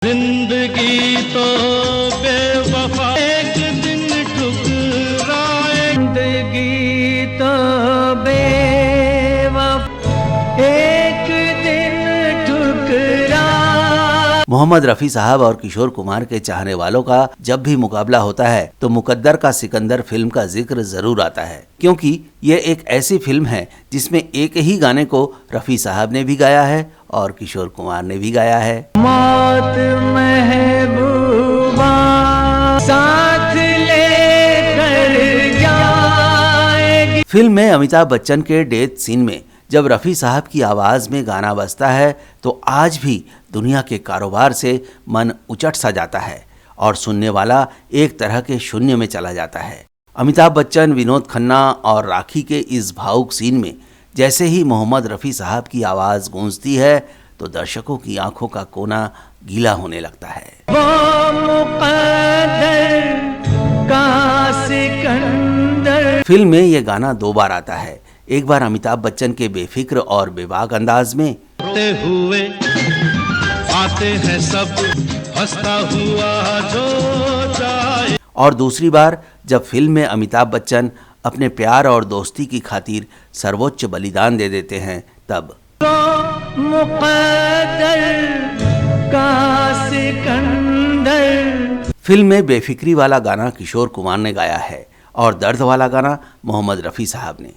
जिंदगी तो बेवफा एक दिन ठुकराए, जिंदगी तो बेवफा एक दिन ठुकराए। मोहम्मद रफ़ी साहब और किशोर कुमार के चाहने वालों का जब भी मुकाबला होता है तो मुकद्दर का सिकंदर फिल्म का जिक्र जरूर आता है, क्योंकि ये एक ऐसी फिल्म है जिसमें एक ही गाने को रफ़ी साहब ने भी गाया है और किशोर कुमार ने भी गाया है। मौत महबूबा साथ लेकर जाएगी। फिल्म में अमिताभ बच्चन के डेथ सीन में जब रफ़ी साहब की आवाज में गाना बजता है तो आज भी दुनिया के कारोबार से मन उचट सा जाता है और सुनने वाला एक तरह के शून्य में चला जाता है। अमिताभ बच्चन, विनोद खन्ना और राखी के इस भावुक सीन में जैसे ही मोहम्मद रफ़ी साहब की आवाज गूंजती है तो दर्शकों की आंखों का कोना गीला होने लगता है। वो मुकद्दर का सिकंदर। फिल्म में ये गाना 2 बार आता है, एक बार अमिताभ बच्चन के बेफिक्र और बेबाक अंदाज में, होते हुए आते हैं सब हंसता हुआ जो जाए, और दूसरी बार जब फिल्म में अमिताभ बच्चन अपने प्यार और दोस्ती की खातिर सर्वोच्च बलिदान दे देते हैं तब। मुकद्दर का सिकंदर। फिल्म में बेफिक्री वाला गाना किशोर कुमार ने गाया है और दर्द वाला गाना मोहम्मद रफ़ी साहब ने।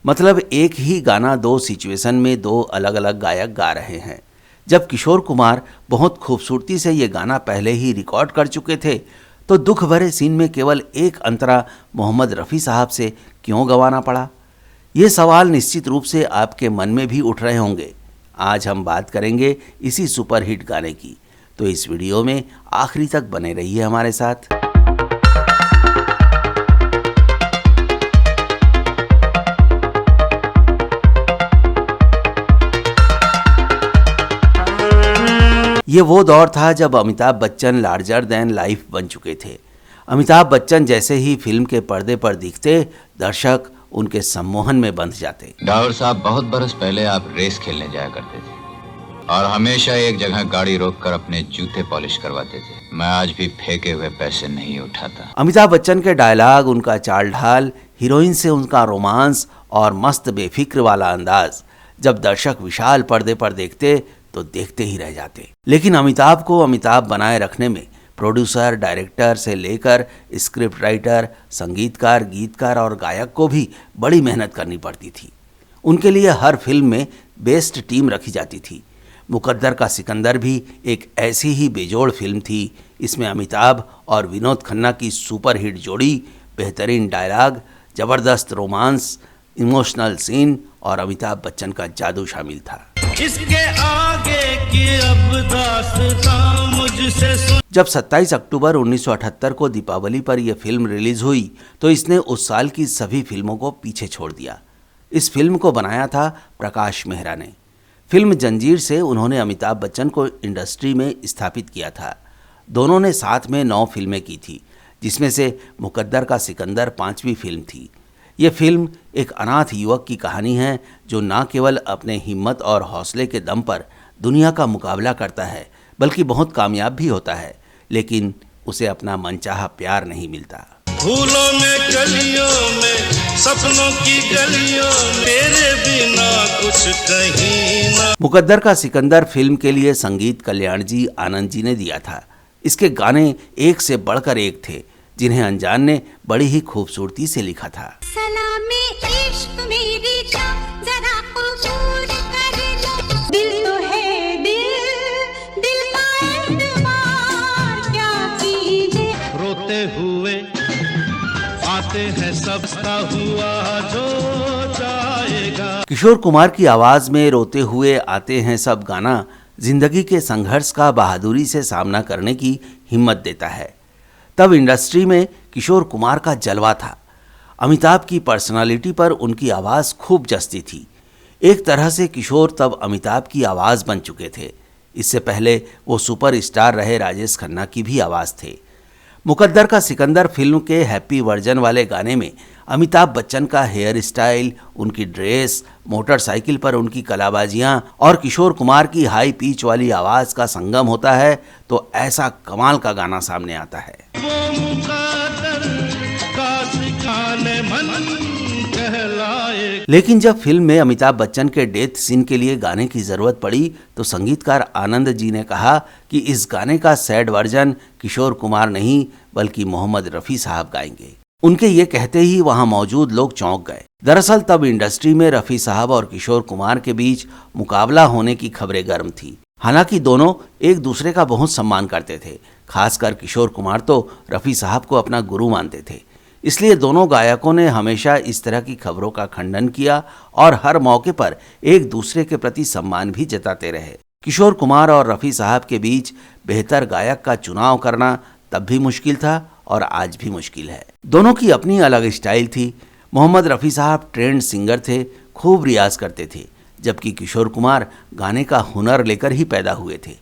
मतलब एक ही गाना 2 सिचुएशन में 2 अलग अलग गायक गा रहे हैं। जब किशोर कुमार बहुत खूबसूरती से ये गाना पहले ही रिकॉर्ड कर चुके थे तो दुख भरे सीन में केवल एक अंतरा मोहम्मद रफ़ी साहब से क्यों गंवाना पड़ा? ये सवाल निश्चित रूप से आपके मन में भी उठ रहे होंगे। आज हम बात करेंगे इसी सुपरहिट गाने की, तो इस वीडियो में आखिरी तक बने रहिए हमारे साथ। ये वो दौर था जब Amitabh Bachchan larger than life बन चुके थे। अमिताभ बच्चन जैसे ही फिल्म के पर्दे पर दिखते, दर्शक उनके सम्मोहन में बंध जाते। डावर साहब, बहुत बरस पहले आप रेस खेलने जाया करते थे और हमेशा एक जगह गाड़ी रोककर अपने जूते पॉलिश करवाते थे। मैं आज भी फेंके हुए पैसे नहीं उठाता। अमिताभ बच्चन के डायलॉग, उनका चाल ढाल, हीरोइन से उनका रोमांस और मस्त बेफिक्र वाला अंदाज जब दर्शक विशाल पर्दे पर देखते तो देखते ही रह जाते। लेकिन अमिताभ को अमिताभ बनाए रखने में प्रोड्यूसर, डायरेक्टर से लेकर स्क्रिप्ट राइटर, संगीतकार, गीतकार और गायक को भी बड़ी मेहनत करनी पड़ती थी। उनके लिए हर फिल्म में बेस्ट टीम रखी जाती थी। मुकद्दर का सिकंदर भी एक ऐसी ही बेजोड़ फिल्म थी। इसमें अमिताभ और विनोद खन्ना की सुपरहिट जोड़ी, बेहतरीन डायलॉग, जबरदस्त रोमांस, इमोशनल सीन और अमिताभ बच्चन का जादू शामिल था। इसके आगे की अब दास्तां मुझसे सुन। जब 27 अक्टूबर 1978 को दीपावली पर यह फिल्म रिलीज हुई तो इसने उस साल की सभी फिल्मों को पीछे छोड़ दिया। इस फिल्म को बनाया था प्रकाश मेहरा ने। फिल्म जंजीर से उन्होंने अमिताभ बच्चन को इंडस्ट्री में स्थापित किया था। दोनों ने साथ में 9 फिल्में की थी, जिसमें से मुकद्दर का सिकंदर 5वीं फिल्म थी। ये फिल्म एक अनाथ युवक की कहानी है जो न केवल अपने हिम्मत और हौसले के दम पर दुनिया का मुकाबला करता है बल्कि बहुत कामयाब भी होता है, लेकिन उसे अपना मनचाहा प्यार नहीं मिलता। फूलों में, कलियों में, सपनों की गलियों, तेरे बिना कुछ कहीं ना। मुकद्दर का सिकंदर फिल्म के लिए संगीत कल्याण जी आनंद जी ने दिया था। इसके गाने एक से बढ़कर एक थे, जिन्हें अनजान ने बड़ी ही खूबसूरती से लिखा था। सलामे इश्क मेरी जान, जरा कबूल कर लो। दिल तो है दिल, दिल का एतबार क्या कीजिए। रोते हुए आते हैं सब हंसता हुआ जो जाएगा। किशोर कुमार की आवाज में रोते हुए आते हैं सब गाना जिंदगी के संघर्ष का बहादुरी से सामना करने की हिम्मत देता है। तब इंडस्ट्री में किशोर कुमार का जलवा था। अमिताभ की पर्सनालिटी पर उनकी आवाज़ खूब जचती थी। एक तरह से किशोर तब अमिताभ की आवाज़ बन चुके थे। इससे पहले वो सुपर स्टार रहे राजेश खन्ना की भी आवाज़ थे। मुकद्दर का सिकंदर फिल्म के हैप्पी वर्जन वाले गाने में अमिताभ बच्चन का हेयर स्टाइल, उनकी ड्रेस, मोटरसाइकिल पर उनकी कलाबाजियां और किशोर कुमार की हाई पिच वाली आवाज का संगम होता है तो ऐसा कमाल का गाना सामने आता है। वो मुकद्दर का सिखाने मन कहलाए। लेकिन जब फिल्म में अमिताभ बच्चन के डेथ सीन के लिए गाने की जरूरत पड़ी तो संगीतकार आनंद जी ने कहा कि इस गाने का सैड वर्जन किशोर कुमार नहीं बल्कि मोहम्मद रफी साहब गाएंगे। उनके ये कहते ही वहां मौजूद लोग चौंक गए। दरअसल तब इंडस्ट्री में रफी साहब और किशोर कुमार के बीच मुकाबला होने की खबरें गर्म थी। हालांकि दोनों एक दूसरे का बहुत सम्मान करते थे। खासकर किशोर कुमार तो रफी साहब को अपना गुरु मानते थे। इसलिए दोनों गायकों ने हमेशा इस तरह की खबरों का खंडन किया और हर मौके पर एक दूसरे के प्रति सम्मान भी जताते रहे। किशोर कुमार और रफी साहब के बीच बेहतर गायक का चुनाव करना तब भी मुश्किल था और आज भी मुश्किल है। दोनों की अपनी अलग स्टाइल थी। मोहम्मद रफी साहब ट्रेंड सिंगर थे, खूब रियाज करते थे, जबकि किशोर कुमार गाने का हुनर लेकर ही पैदा हुए थे।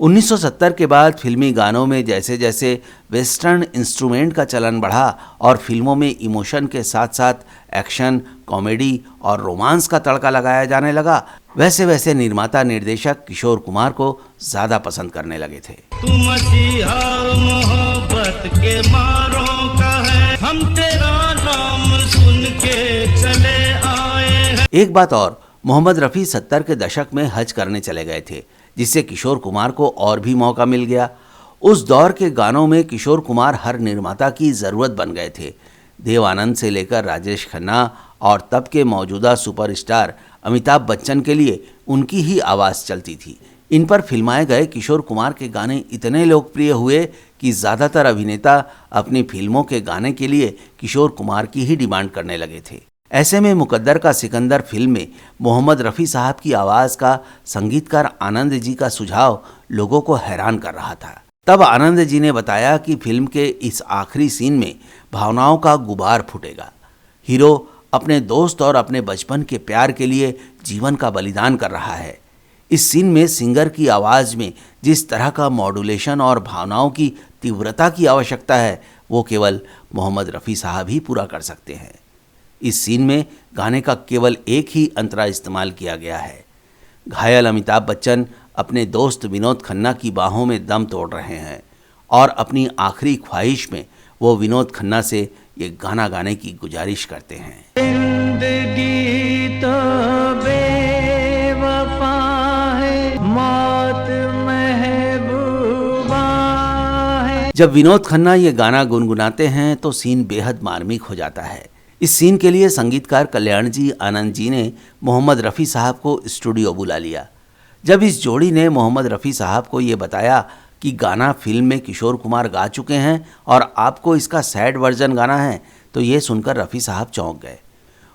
1970 के बाद फिल्मी गानों में जैसे जैसे वेस्टर्न इंस्ट्रूमेंट का चलन बढ़ा और फिल्मों में इमोशन के साथ साथ एक्शन, कॉमेडी और रोमांस का तड़का लगाया जाने लगा, वैसे वैसे निर्माता निर्देशक किशोर कुमार को ज्यादा पसंद करने लगे थे। तू मसीहा मोहब्बत के मारों का है, हम तेरा नाम सुन के चले आए हैं। एक बात और, मोहम्मद रफी 70 के दशक में हज करने चले गए थे, जिससे किशोर कुमार को और भी मौका मिल गया। उस दौर के गानों में किशोर कुमार हर निर्माता की ज़रूरत बन गए थे। देव आनंद से लेकर राजेश खन्ना और तब के मौजूदा सुपरस्टार अमिताभ बच्चन के लिए उनकी ही आवाज़ चलती थी। इन पर फिल्माए गए किशोर कुमार के गाने इतने लोकप्रिय हुए कि ज़्यादातर अभिनेता अपनी फिल्मों के गाने के लिए किशोर कुमार की ही डिमांड करने लगे थे। ऐसे में मुकद्दर का सिकंदर फिल्म में मोहम्मद रफ़ी साहब की आवाज़ का संगीतकार आनंद जी का सुझाव लोगों को हैरान कर रहा था। तब आनंद जी ने बताया कि फिल्म के इस आखिरी सीन में भावनाओं का गुबार फूटेगा। हीरो अपने दोस्त और अपने बचपन के प्यार के लिए जीवन का बलिदान कर रहा है। इस सीन में सिंगर की आवाज़ में जिस तरह का मॉड्यूलेशन और भावनाओं की तीव्रता की आवश्यकता है वो केवल मोहम्मद रफ़ी साहब ही पूरा कर सकते हैं। इस सीन में गाने का केवल एक ही अंतरा इस्तेमाल किया गया है। घायल अमिताभ बच्चन अपने दोस्त विनोद खन्ना की बाहों में दम तोड़ रहे हैं और अपनी आखिरी ख्वाहिश में वो विनोद खन्ना से ये गाना गाने की गुजारिश करते हैं। जिंदगी तो बेवफा है, मौत महबूबा है। जब विनोद खन्ना ये गाना गुनगुनाते हैं तो सीन बेहद मार्मिक हो जाता है। इस सीन के लिए संगीतकार कल्याण जी आनंद जी ने मोहम्मद रफ़ी साहब को स्टूडियो बुला लिया। जब इस जोड़ी ने मोहम्मद रफ़ी साहब को ये बताया कि गाना फिल्म में किशोर कुमार गा चुके हैं और आपको इसका सैड वर्जन गाना है, तो ये सुनकर रफ़ी साहब चौंक गए।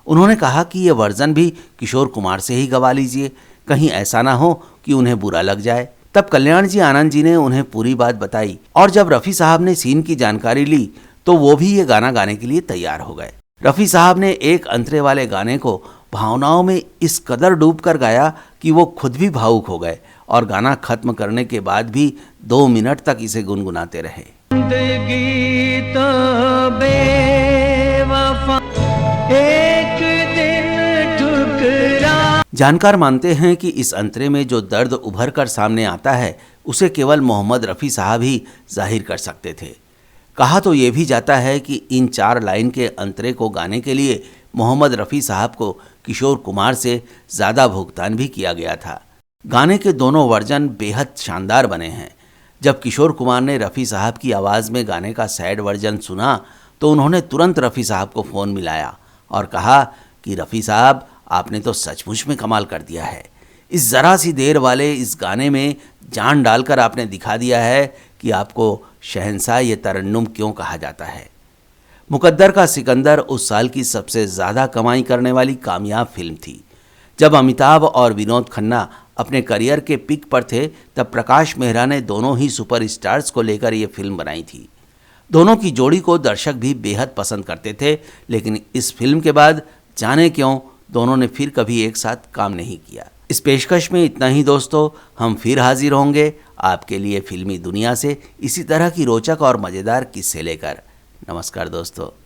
उन्होंने कहा कि ये वर्जन भी किशोर कुमार से ही गवा लीजिए, कहीं ऐसा ना हो कि उन्हें बुरा लग जाए। तब कल्याण जी आनंद जी ने उन्हें पूरी बात बताई और जब रफ़ी साहब ने सीन की जानकारी ली तो वो भी ये गाना गाने के लिए तैयार हो गए। रफ़ी साहब ने एक अंतरे वाले गाने को भावनाओं में इस कदर डूब कर गाया कि वो खुद भी भावुक हो गए और गाना खत्म करने के बाद भी 2 मिनट तक इसे गुनगुनाते रहे। जिंदगी तो बेवफा, एक दिन ठुकरा। जानकार मानते हैं कि इस अंतरे में जो दर्द उभर कर सामने आता है उसे केवल मोहम्मद रफ़ी साहब ही जाहिर कर सकते थे। कहा तो ये भी जाता है कि इन 4 लाइन के अंतरे को गाने के लिए मोहम्मद रफ़ी साहब को किशोर कुमार से ज़्यादा भुगतान भी किया गया था। गाने के दोनों वर्जन बेहद शानदार बने हैं। जब किशोर कुमार ने रफ़ी साहब की आवाज़ में गाने का सैड वर्जन सुना तो उन्होंने तुरंत रफ़ी साहब को फ़ोन मिलाया और कहा कि रफ़ी साहब, आपने तो सचमुच में कमाल कर दिया है। इस ज़रा सी देर वाले इस गाने में जान डालकर आपने दिखा दिया है कि आपको शहंशाह ये तरन्नुम क्यों कहा जाता है। मुकद्दर का सिकंदर उस साल की सबसे ज़्यादा कमाई करने वाली कामयाब फिल्म थी। जब अमिताभ और विनोद खन्ना अपने करियर के पिक पर थे तब प्रकाश मेहरा ने दोनों ही सुपरस्टार्स को लेकर ये फिल्म बनाई थी। दोनों की जोड़ी को दर्शक भी बेहद पसंद करते थे, लेकिन इस फिल्म के बाद जाने क्यों दोनों ने फिर कभी एक साथ काम नहीं किया। इस पेशकश में इतना ही दोस्तों। हम फिर हाजिर होंगे आपके लिए फिल्मी दुनिया से इसी तरह की रोचक और मज़ेदार किस्से लेकर। नमस्कार दोस्तों।